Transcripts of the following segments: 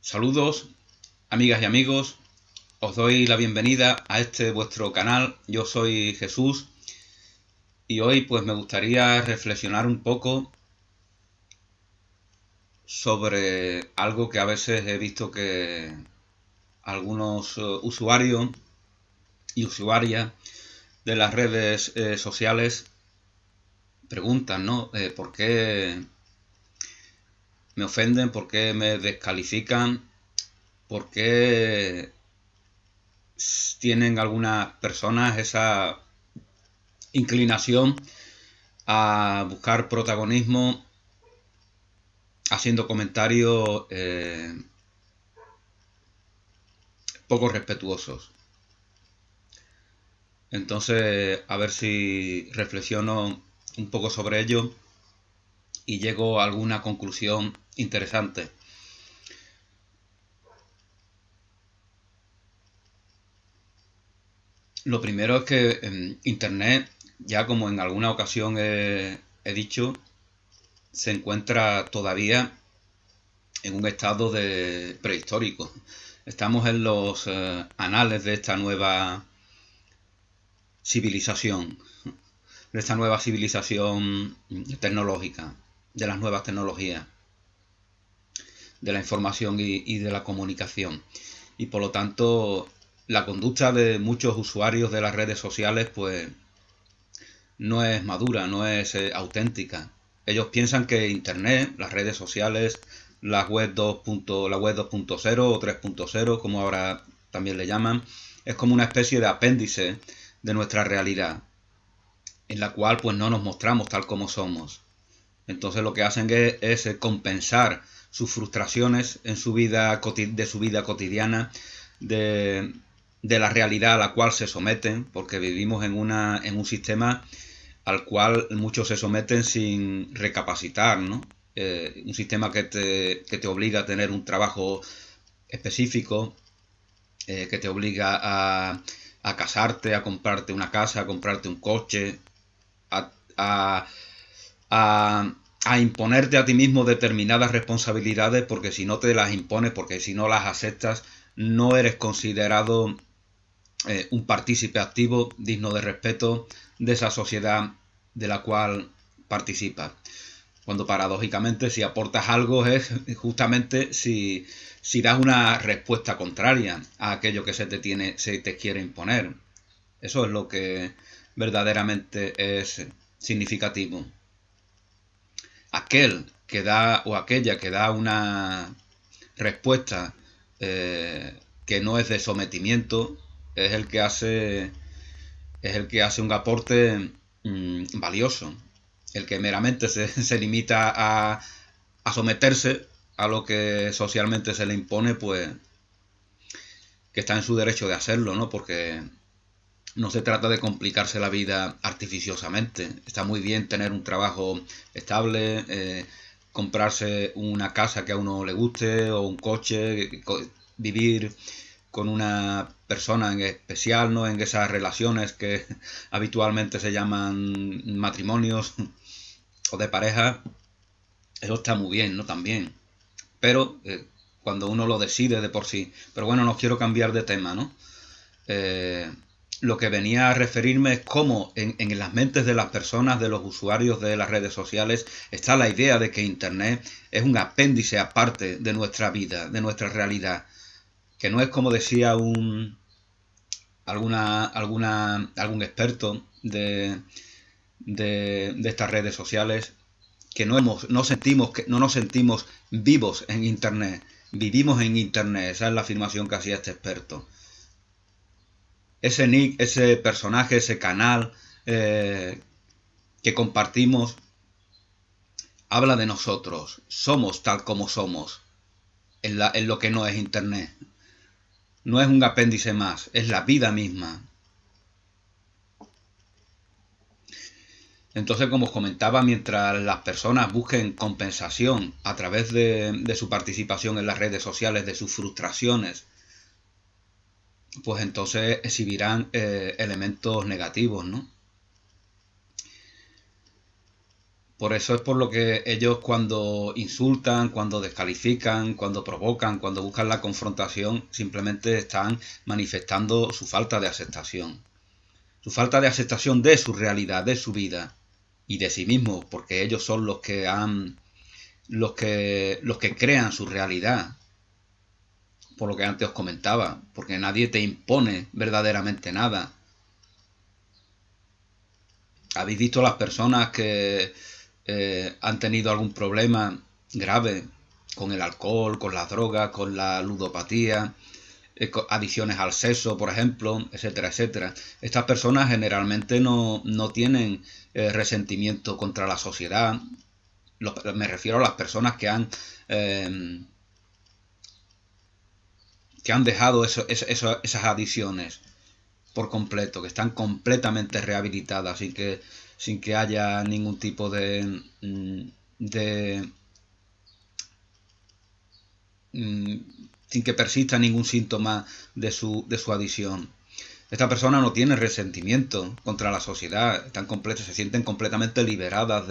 Saludos, amigas y amigos. Os doy la bienvenida a este vuestro canal. Yo soy Jesús y hoy pues me gustaría reflexionar un poco sobre algo que a veces he visto que algunos usuarios y usuarias de las redes sociales preguntan, ¿no? ¿Por qué me ofenden? ¿Por qué me descalifican? ¿Por qué tienen algunas personas esa inclinación a buscar protagonismo haciendo comentarios poco respetuosos? Entonces, a ver si reflexiono un poco sobre ello y llego a alguna conclusión interesante. Lo primero es que en Internet, ya como en alguna ocasión he dicho, se encuentra todavía en un estado de prehistórico. Estamos en los anales de esta nueva civilización, tecnológica, de las nuevas tecnologías, de la información y de la comunicación. Y por lo tanto, la conducta de muchos usuarios de las redes sociales pues no es madura, no es auténtica. Ellos piensan que Internet, las redes sociales, la web 2.0 o 3.0, como ahora también le llaman, es como una especie de apéndice de nuestra realidad, en la cual pues no nos mostramos tal como somos. Entonces lo que hacen es compensar sus frustraciones en su vida cotidiana, de la realidad a la cual se someten, porque vivimos en un sistema al cual muchos se someten sin recapacitar, ¿no? Un sistema que te obliga a tener un trabajo específico, que te obliga a casarte, a comprarte una casa, a comprarte un coche, a, a, a imponerte a ti mismo determinadas responsabilidades, porque si no te las impones, porque si no las aceptas, no eres considerado un partícipe activo, digno de respeto de esa sociedad de la cual participas. Cuando paradójicamente si aportas algo es justamente si das una respuesta contraria a aquello que se te quiere imponer. Eso es lo que verdaderamente es significativo. Aquel que da o aquella que da una respuesta que no es de sometimiento es el que hace un aporte valioso. El que meramente se limita a someterse a lo que socialmente se le impone, pues que está en su derecho de hacerlo, ¿no? Porque no se trata de complicarse la vida artificiosamente. Está muy bien tener un trabajo estable, comprarse una casa que a uno le guste o un coche, vivir con una persona en especial, ¿no? En esas relaciones que habitualmente se llaman matrimonios o de pareja. Eso está muy bien, ¿no? También. Pero cuando uno lo decide de por sí. Pero bueno, no quiero cambiar de tema, ¿no? Lo que venía a referirme es cómo en las mentes de las personas, de los usuarios de las redes sociales, está la idea de que Internet es un apéndice aparte de nuestra vida, de nuestra realidad. Que no es como decía algún experto de estas redes sociales, que no nos sentimos vivos en Internet. Vivimos en Internet, esa es la afirmación que hacía este experto. Ese nick, ese personaje, ese canal que compartimos, habla de nosotros. Somos tal como somos en lo que no es Internet. No es un apéndice más, es la vida misma. Entonces, como os comentaba, mientras las personas busquen compensación a través de su participación en las redes sociales, de sus frustraciones, pues entonces exhibirán elementos negativos, ¿no? Por eso es por lo que ellos cuando insultan, cuando descalifican, cuando provocan, cuando buscan la confrontación, simplemente están manifestando su falta de aceptación. Su falta de aceptación de su realidad, de su vida y de sí mismos, porque ellos son los que crean su realidad, por lo que antes os comentaba, porque nadie te impone verdaderamente nada. ¿Habéis visto las personas que han tenido algún problema grave con el alcohol, con las drogas, con la ludopatía, adicciones al sexo, por ejemplo, etcétera, etcétera? Estas personas generalmente no tienen resentimiento contra la sociedad. Me refiero a las personas eh, que han dejado esas adicciones por completo, que están completamente rehabilitadas sin que haya ningún tipo de sin que persista ningún síntoma de su adicción. Esta persona no tiene resentimiento contra la sociedad, se sienten completamente liberadas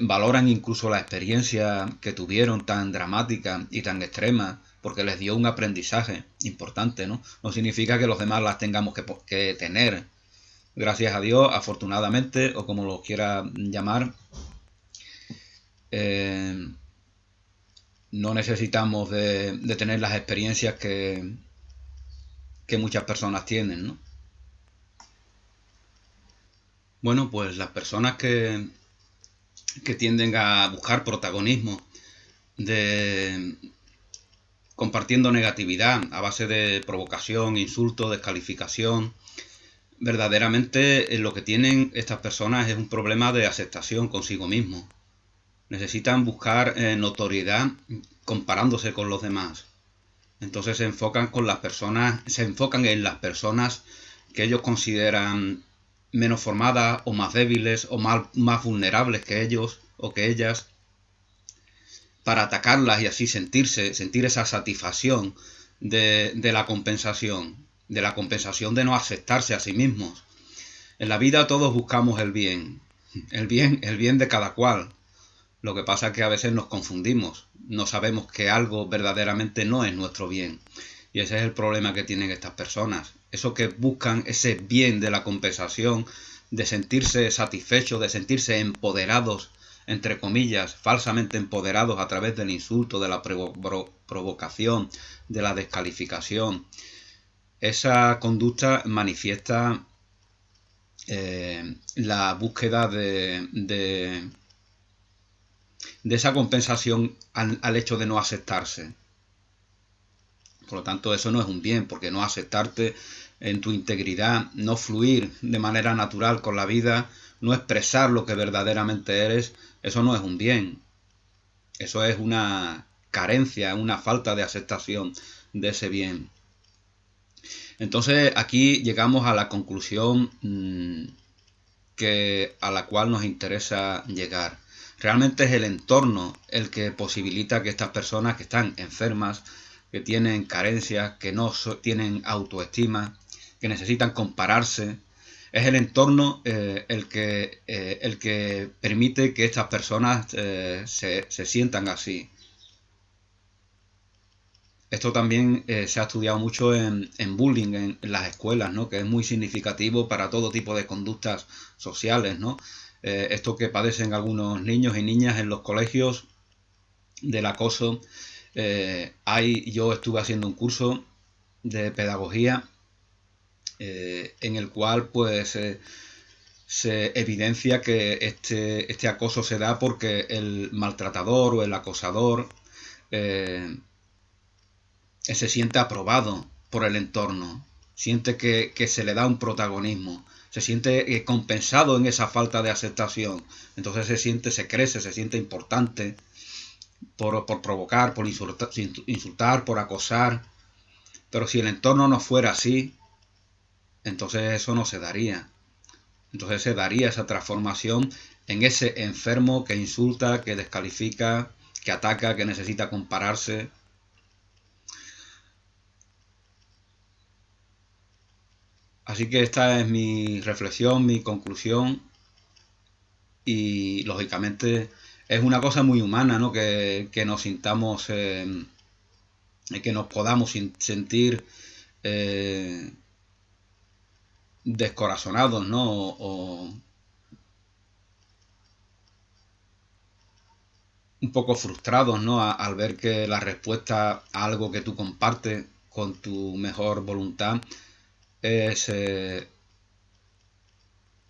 valoran incluso la experiencia que tuvieron tan dramática y tan extrema, porque les dio un aprendizaje importante, ¿no? No significa que los demás las tengamos que tener. Gracias a Dios, afortunadamente, o como lo quiera llamar, no necesitamos de tener las experiencias que muchas personas tienen, ¿no? Bueno, pues las personas que tienden a buscar protagonismo, de compartiendo negatividad a base de provocación, insulto, descalificación, verdaderamente lo que tienen estas personas es un problema de aceptación consigo mismo. Necesitan buscar notoriedad comparándose con los demás. Entonces se enfocan en las personas que ellos consideran menos formadas o más débiles o más vulnerables que ellos o que ellas, para atacarlas y así sentir esa satisfacción de la compensación de no aceptarse a sí mismos. En la vida todos buscamos el bien de cada cual. Lo que pasa es que a veces nos confundimos, no sabemos que algo verdaderamente no es nuestro bien. Y ese es el problema que tienen estas personas. Eso que buscan ese bien de la compensación, de sentirse satisfechos, de sentirse empoderados, entre comillas, falsamente empoderados a través del insulto, de la provocación, de la descalificación. Esa conducta manifiesta la búsqueda de esa compensación al hecho de no aceptarse. Por lo tanto, eso no es un bien, porque no aceptarte en tu integridad, no fluir de manera natural con la vida, no expresar lo que verdaderamente eres, eso no es un bien. Eso es una carencia, una falta de aceptación de ese bien. Entonces aquí llegamos a la conclusión a la cual nos interesa llegar. Realmente es el entorno el que posibilita que estas personas que están enfermas, que tienen carencias, que no tienen autoestima, que necesitan compararse, es el entorno el que permite que estas personas se sientan así. Esto también se ha estudiado mucho en bullying en las escuelas, ¿no? Que es muy significativo para todo tipo de conductas sociales, ¿no? Esto que padecen algunos niños y niñas en los colegios del acoso. Yo estuve haciendo un curso de pedagogía en el cual pues se evidencia que este acoso se da porque el maltratador o el acosador se siente aprobado por el entorno, siente que se le da un protagonismo, se siente compensado en esa falta de aceptación, entonces se crece, se siente importante por provocar, por insultar, por acosar. Pero si el entorno no fuera así, entonces eso no se daría. Entonces se daría esa transformación en ese enfermo que insulta, que descalifica, que ataca, que necesita compararse. Así que esta es mi reflexión, mi conclusión. y lógicamente es una cosa muy humana, ¿no? Que nos sintamos, que nos podamos sentir descorazonados, ¿no? O un poco frustrados, ¿no? Al ver que la respuesta a algo que tú compartes con tu mejor voluntad es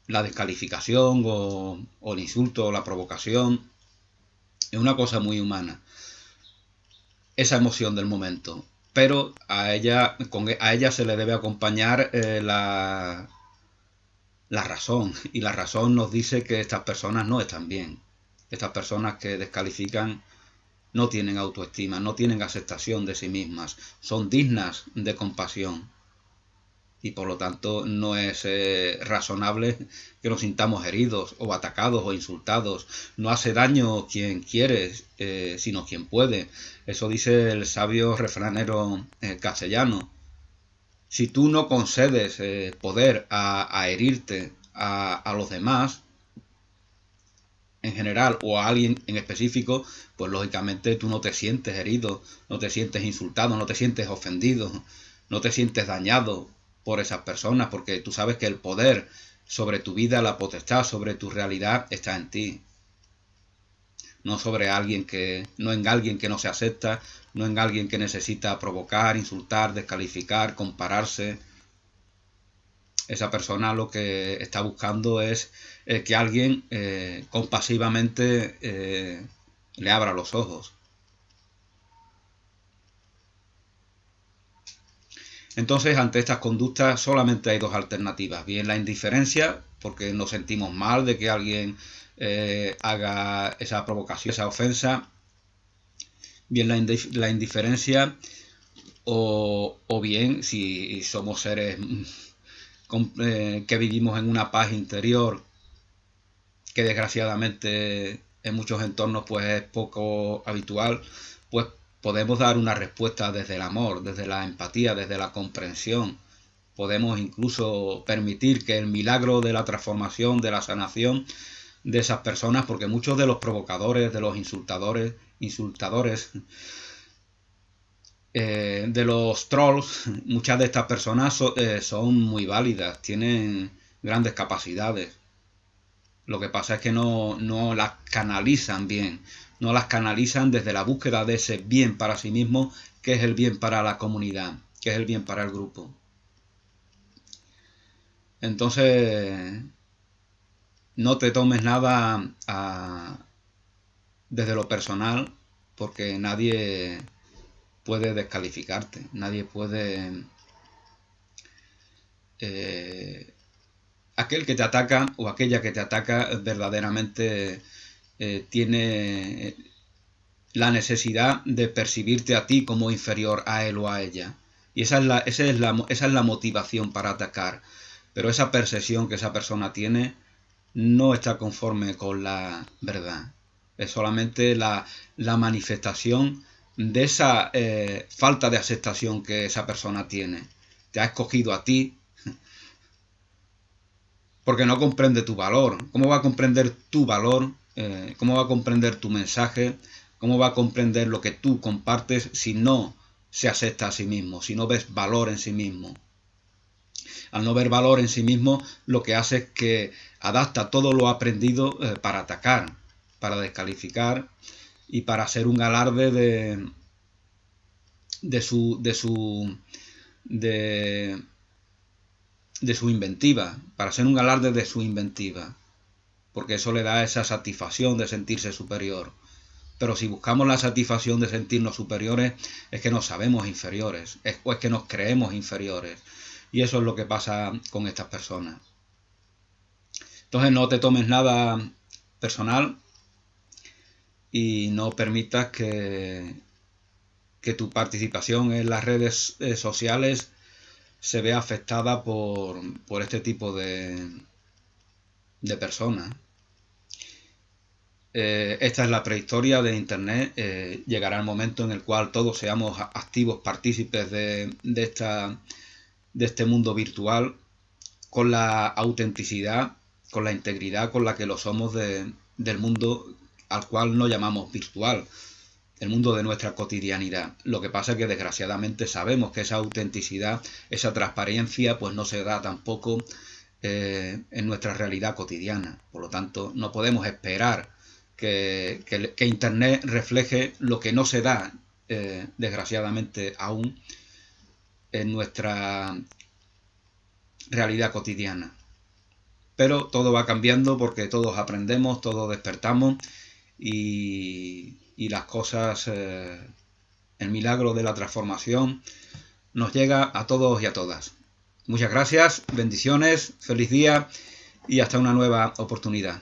la descalificación o el insulto o la provocación. Es una cosa muy humana, esa emoción del momento. Pero a ella se le debe acompañar la razón. Y la razón nos dice que estas personas no están bien. Estas personas que descalifican no tienen autoestima, no tienen aceptación de sí mismas, son dignas de compasión. Y por lo tanto no es razonable que nos sintamos heridos o atacados o insultados. No hace daño quien quiere, sino quien puede. Eso dice el sabio refranero castellano. Si tú no concedes poder a herirte a los demás, en general, o a alguien en específico, pues lógicamente tú no te sientes herido, no te sientes insultado, no te sientes ofendido, no te sientes dañado por esas personas, porque tú sabes que el poder sobre tu vida, la potestad sobre tu realidad está en ti. No sobre alguien no en alguien que no se acepta, no en alguien que necesita provocar, insultar, descalificar, compararse. Esa persona lo que está buscando es que alguien compasivamente le abra los ojos. Entonces, ante estas conductas solamente hay dos alternativas. Bien la indiferencia, porque nos sentimos mal de que alguien haga esa provocación, esa ofensa. Bien la indiferencia, o bien si somos seres que vivimos en una paz interior, que desgraciadamente en muchos entornos pues es poco habitual, pues podemos dar una respuesta desde el amor, desde la empatía, desde la comprensión. Podemos incluso permitir que el milagro de la transformación, de la sanación de esas personas, porque muchos de los provocadores, de los insultadores, de los trolls, muchas de estas personas son muy válidas, tienen grandes capacidades. Lo que pasa es que no las canalizan bien, no las canalizan desde la búsqueda de ese bien para sí mismo, que es el bien para la comunidad, que es el bien para el grupo. Entonces, no te tomes nada desde lo personal, porque nadie puede descalificarte, nadie puede... aquel que te ataca o aquella que te ataca verdaderamente tiene la necesidad de percibirte a ti como inferior a él o a ella. Y esa es la motivación para atacar. Pero esa percepción que esa persona tiene no está conforme con la verdad. Es solamente la manifestación de esa falta de aceptación que esa persona tiene. Te ha escogido a ti porque no comprende tu valor. ¿Cómo va a comprender tu valor? ¿Cómo va a comprender tu mensaje? ¿Cómo va a comprender lo que tú compartes si no se acepta a sí mismo, si no ves valor en sí mismo? Al no ver valor en sí mismo, lo que hace es que adapta todo lo aprendido para atacar, para descalificar y para hacer un alarde de su inventiva, para hacer un alarde de su inventiva, porque eso le da esa satisfacción de sentirse superior. Pero si buscamos la satisfacción de sentirnos superiores, es que nos sabemos inferiores, o es que nos creemos inferiores. Y eso es lo que pasa con estas personas. Entonces no te tomes nada personal y no permitas que tu participación en las redes sociales se vea afectada por este tipo de personas. Esta es la prehistoria de Internet. Llegará el momento en el cual todos seamos activos partícipes de este mundo virtual, con la autenticidad con la integridad con la que lo somos del mundo al cual nos llamamos virtual, el mundo de nuestra cotidianidad. Lo que pasa es que desgraciadamente sabemos que esa autenticidad, esa transparencia, pues no se da tampoco en nuestra realidad cotidiana. Por lo tanto, no podemos esperar que Internet refleje lo que no se da, desgraciadamente aún, en nuestra realidad cotidiana. Pero todo va cambiando porque todos aprendemos, todos despertamos y las cosas, el milagro de la transformación nos llega a todos y a todas. Muchas gracias, bendiciones, feliz día y hasta una nueva oportunidad.